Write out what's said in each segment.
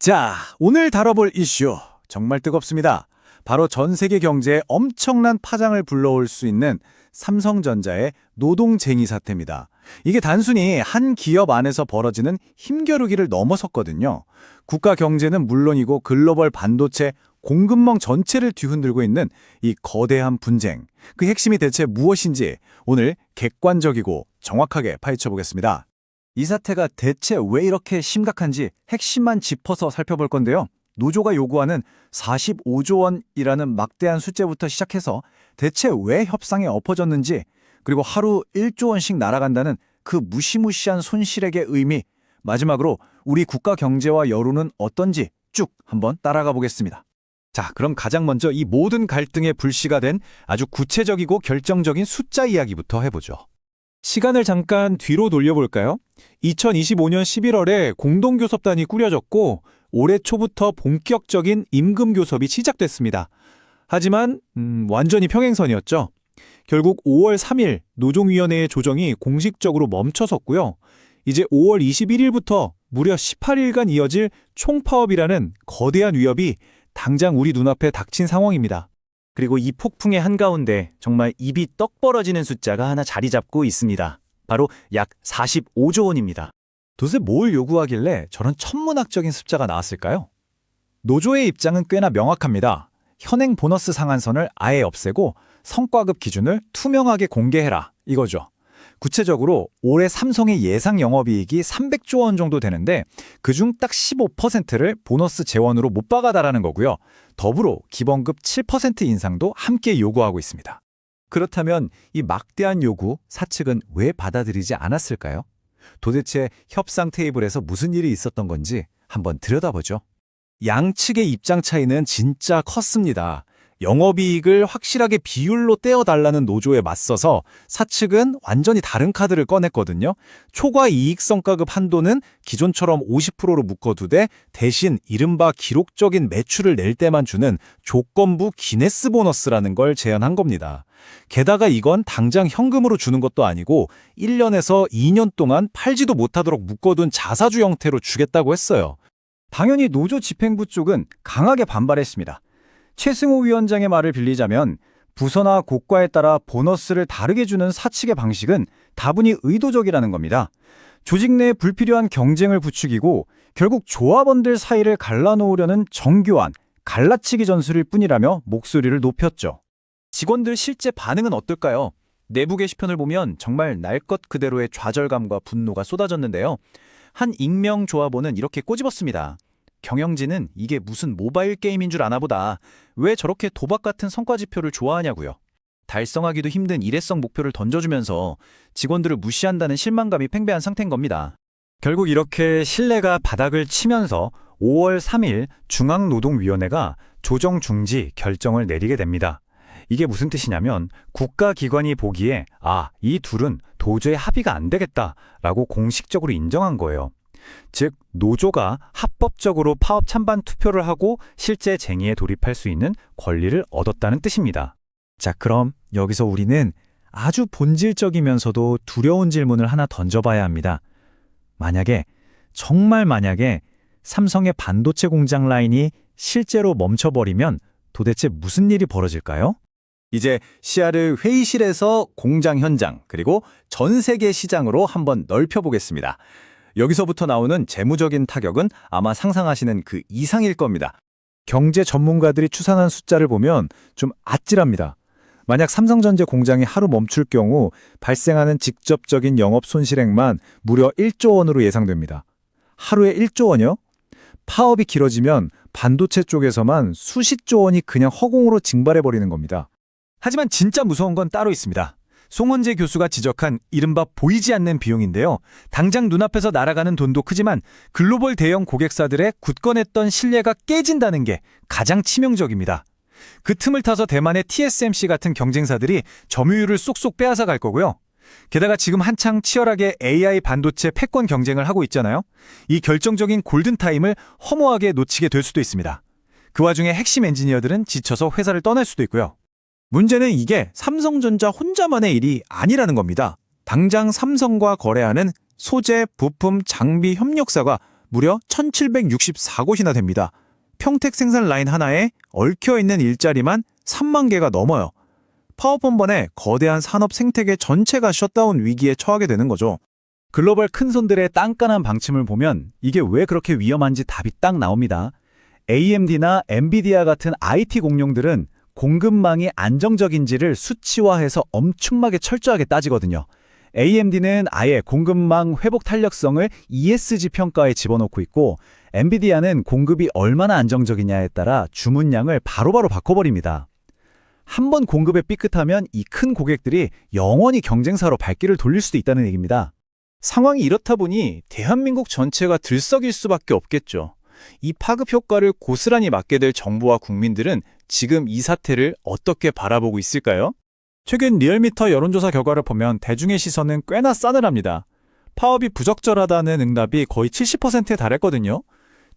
자, 오늘 다뤄볼 이슈 정말 뜨겁습니다. 바로 전 세계 경제에 엄청난 파장을 불러올 수 있는 삼성전자의 노동쟁의 사태입니다. 이게 단순히 한 기업 안에서 벌어지는 힘겨루기를 넘어섰거든요. 국가 경제는 물론이고 글로벌 반도체 공급망 전체를 뒤흔들고 있는 이 거대한 분쟁. 그 핵심이 대체 무엇인지 오늘 객관적이고 정확하게 파헤쳐 보겠습니다. 이 사태가 대체 왜 이렇게 심각한지 핵심만 짚어서 살펴볼 건데요. 노조가 요구하는 45조 원이라는 막대한 숫자부터 시작해서 대체 왜 협상에 엎어졌는지, 그리고 하루 1조 원씩 날아간다는 그 무시무시한 손실액의 의미, 마지막으로 우리 국가 경제와 여론은 어떤지 쭉 한번 따라가 보겠습니다. 자, 그럼 가장 먼저 이 모든 갈등의 불씨가 된 아주 구체적이고 결정적인 숫자 이야기부터 해보죠. 시간을 잠깐 뒤로 돌려볼까요? 2025년 11월에 공동교섭단이 꾸려졌고 올해 초부터 본격적인 임금교섭이 시작됐습니다. 하지만 완전히 평행선이었죠. 결국 5월 3일 노종위원회의 조정이 공식적으로 멈춰섰고요. 이제 5월 21일부터 무려 18일간 이어질 총파업이라는 거대한 위협이 당장 우리 눈앞에 닥친 상황입니다. 그리고 이 폭풍의 한가운데 정말 입이 떡 벌어지는 숫자가 하나 자리 잡고 있습니다. 바로 약 45조 원입니다. 도대체 뭘 요구하길래 저런 천문학적인 숫자가 나왔을까요? 노조의 입장은 꽤나 명확합니다. 현행 보너스 상한선을 아예 없애고 성과급 기준을 투명하게 공개해라, 이거죠. 구체적으로 올해 삼성의 예상 영업이익이 300조 원 정도 되는데 그중 딱 15%를 보너스 재원으로 못 박아달라는 거고요. 더불어 기본급 7% 인상도 함께 요구하고 있습니다. 그렇다면 이 막대한 요구, 사측은 왜 받아들이지 않았을까요? 도대체 협상 테이블에서 무슨 일이 있었던 건지 한번 들여다보죠. 양측의 입장 차이는 진짜 컸습니다. 영업이익을 확실하게 비율로 떼어달라는 노조에 맞서서 사측은 완전히 다른 카드를 꺼냈거든요. 초과 이익성과급 한도는 기존처럼 50%로 묶어두되 대신 이른바 기록적인 매출을 낼 때만 주는 조건부 기네스 보너스라는 걸 제안한 겁니다. 게다가 이건 당장 현금으로 주는 것도 아니고 1년에서 2년 동안 팔지도 못하도록 묶어둔 자사주 형태로 주겠다고 했어요. 당연히 노조 집행부 쪽은 강하게 반발했습니다. 최승호 위원장의 말을 빌리자면 부서나 고과에 따라 보너스를 다르게 주는 사측의 방식은 다분히 의도적이라는 겁니다. 조직 내 불필요한 경쟁을 부추기고 결국 조합원들 사이를 갈라놓으려는 정교한 갈라치기 전술일 뿐이라며 목소리를 높였죠. 직원들 실제 반응은 어떨까요? 내부 게시편을 보면 정말 날 것 그대로의 좌절감과 분노가 쏟아졌는데요. 한 익명 조합원은 이렇게 꼬집었습니다. 경영진은 이게 무슨 모바일 게임인 줄 아나 보다. 왜 저렇게 도박 같은 성과 지표를 좋아하냐고요. 달성하기도 힘든 일회성 목표를 던져주면서 직원들을 무시한다는 실망감이 팽배한 상태인 겁니다. 결국 이렇게 신뢰가 바닥을 치면서 5월 3일 중앙노동위원회가 조정 중지 결정을 내리게 됩니다. 이게 무슨 뜻이냐면 국가기관이 보기에 이 둘은 도저히 합의가 안 되겠다라고 공식적으로 인정한 거예요. 즉 노조가 합법적으로 파업 찬반 투표를 하고 실제 쟁의에 돌입할 수 있는 권리를 얻었다는 뜻입니다. 자, 그럼 여기서 우리는 아주 본질적이면서도 두려운 질문을 하나 던져봐야 합니다. 정말 만약에 삼성의 반도체 공장 라인이 실제로 멈춰버리면 도대체 무슨 일이 벌어질까요? 이제 시야를 회의실에서 공장 현장, 그리고 전 세계 시장으로 한번 넓혀보겠습니다. 여기서부터 나오는 재무적인 타격은 아마 상상하시는 그 이상일 겁니다. 경제 전문가들이 추산한 숫자를 보면 좀 아찔합니다. 만약 삼성전자 공장이 하루 멈출 경우 발생하는 직접적인 영업 손실액만 무려 1조 원으로 예상됩니다. 하루에 1조 원이요? 파업이 길어지면 반도체 쪽에서만 수십조 원이 그냥 허공으로 증발해버리는 겁니다. 하지만 진짜 무서운 건 따로 있습니다. 송원재 교수가 지적한 이른바 보이지 않는 비용인데요. 당장 눈앞에서 날아가는 돈도 크지만 글로벌 대형 고객사들의 굳건했던 신뢰가 깨진다는 게 가장 치명적입니다. 그 틈을 타서 대만의 TSMC 같은 경쟁사들이 점유율을 쏙쏙 빼앗아 갈 거고요. 게다가 지금 한창 치열하게 AI 반도체 패권 경쟁을 하고 있잖아요. 이 결정적인 골든타임을 허무하게 놓치게 될 수도 있습니다. 그 와중에 핵심 엔지니어들은 지쳐서 회사를 떠날 수도 있고요. 문제는 이게 삼성전자 혼자만의 일이 아니라는 겁니다. 당장 삼성과 거래하는 소재, 부품, 장비 협력사가 무려 1764곳이나 됩니다. 평택 생산 라인 하나에 얽혀있는 일자리만 3만 개가 넘어요. 파업 한 번에 거대한 산업 생태계 전체가 셧다운 위기에 처하게 되는 거죠. 글로벌 큰손들의 딴깐한 방침을 보면 이게 왜 그렇게 위험한지 답이 딱 나옵니다. AMD나 엔비디아 같은 IT 공룡들은 공급망이 안정적인지를 수치화해서 엄청나게 철저하게 따지거든요. AMD는 아예 공급망 회복 탄력성을 ESG 평가에 집어넣고 있고, 엔비디아는 공급이 얼마나 안정적이냐에 따라 주문량을 바로바로 바꿔버립니다. 한 번 공급에 삐끗하면 이 큰 고객들이 영원히 경쟁사로 발길을 돌릴 수도 있다는 얘기입니다. 상황이 이렇다 보니 대한민국 전체가 들썩일 수밖에 없겠죠. 이 파급 효과를 고스란히 맞게 될 정부와 국민들은 지금 이 사태를 어떻게 바라보고 있을까요? 최근 리얼미터 여론조사 결과를 보면 대중의 시선은 꽤나 싸늘합니다. 파업이 부적절하다는 응답이 거의 70%에 달했거든요.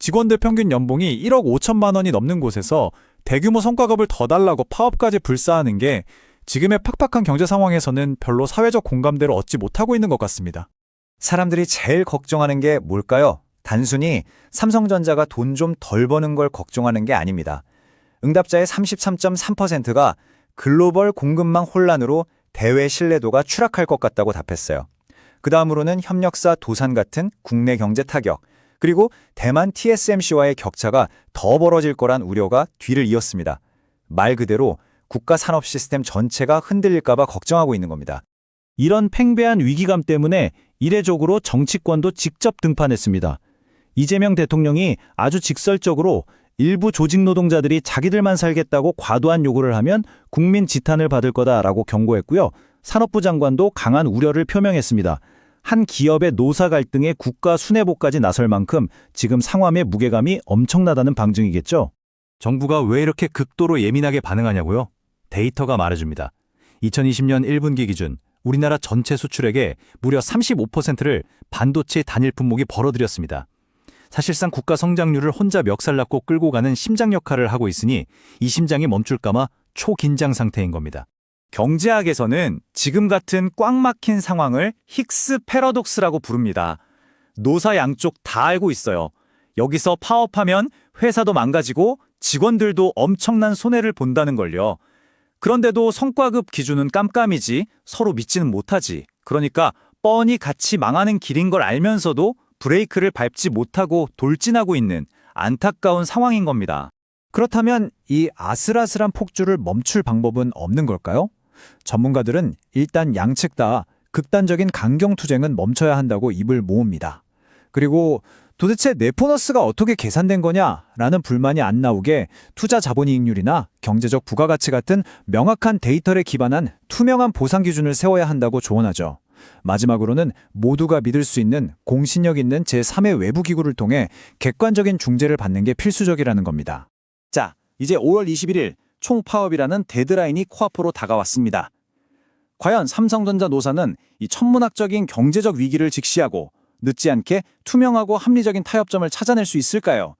직원들 평균 연봉이 1억 5천만 원이 넘는 곳에서 대규모 성과급을 더 달라고 파업까지 불사하는 게 지금의 팍팍한 경제 상황에서는 별로 사회적 공감대를 얻지 못하고 있는 것 같습니다. 사람들이 제일 걱정하는 게 뭘까요? 단순히 삼성전자가 돈 좀 덜 버는 걸 걱정하는 게 아닙니다. 응답자의 33.3%가 글로벌 공급망 혼란으로 대외 신뢰도가 추락할 것 같다고 답했어요. 그 다음으로는 협력사 도산 같은 국내 경제 타격, 그리고 대만 TSMC와의 격차가 더 벌어질 거란 우려가 뒤를 이었습니다. 말 그대로 국가 산업 시스템 전체가 흔들릴까 봐 걱정하고 있는 겁니다. 이런 팽배한 위기감 때문에 이례적으로 정치권도 직접 등판했습니다. 이재명 대통령이 아주 직설적으로 일부 조직 노동자들이 자기들만 살겠다고 과도한 요구를 하면 국민 지탄을 받을 거다라고 경고했고요. 산업부 장관도 강한 우려를 표명했습니다. 한 기업의 노사 갈등에 국가 수뇌부까지 나설 만큼 지금 상황의 무게감이 엄청나다는 방증이겠죠. 정부가 왜 이렇게 극도로 예민하게 반응하냐고요? 데이터가 말해줍니다. 2020년 1분기 기준 우리나라 전체 수출액의 무려 35%를 반도체 단일 품목이 벌어들였습니다. 사실상 국가 성장률을 혼자 멱살잡고 끌고 가는 심장 역할을 하고 있으니 이 심장이 멈출까봐 초긴장 상태인 겁니다. 경제학에서는 지금 같은 꽉 막힌 상황을 힉스 패러독스라고 부릅니다. 노사 양쪽 다 알고 있어요. 여기서 파업하면 회사도 망가지고 직원들도 엄청난 손해를 본다는 걸요. 그런데도 성과급 기준은 깜깜이지 서로 믿지는 못하지. 그러니까 뻔히 같이 망하는 길인 걸 알면서도 브레이크를 밟지 못하고 돌진하고 있는 안타까운 상황인 겁니다. 그렇다면 이 아슬아슬한 폭주를 멈출 방법은 없는 걸까요? 전문가들은 일단 양측 다 극단적인 강경투쟁은 멈춰야 한다고 입을 모읍니다. 그리고 도대체 네포너스가 어떻게 계산된 거냐라는 불만이 안 나오게 투자 자본이익률이나 경제적 부가가치 같은 명확한 데이터에 기반한 투명한 보상 기준을 세워야 한다고 조언하죠. 마지막으로는 모두가 믿을 수 있는 공신력 있는 제3의 외부 기구를 통해 객관적인 중재를 받는 게 필수적이라는 겁니다. 자, 이제 5월 21일 총파업이라는 데드라인이 코앞으로 다가왔습니다. 과연 삼성전자 노사는 이 천문학적인 경제적 위기를 직시하고 늦지 않게 투명하고 합리적인 타협점을 찾아낼 수 있을까요?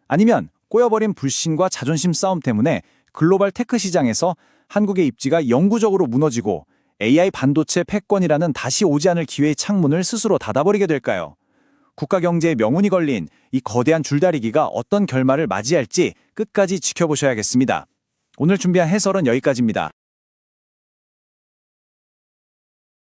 아니면 꼬여버린 불신과 자존심 싸움 때문에 글로벌 테크 시장에서 한국의 입지가 영구적으로 무너지고 AI 반도체 패권이라는 다시 오지 않을 기회의 창문을 스스로 닫아버리게 될까요? 국가 경제의 명운이 걸린 이 거대한 줄다리기가 어떤 결말을 맞이할지 끝까지 지켜보셔야겠습니다. 오늘 준비한 해설은 여기까지입니다.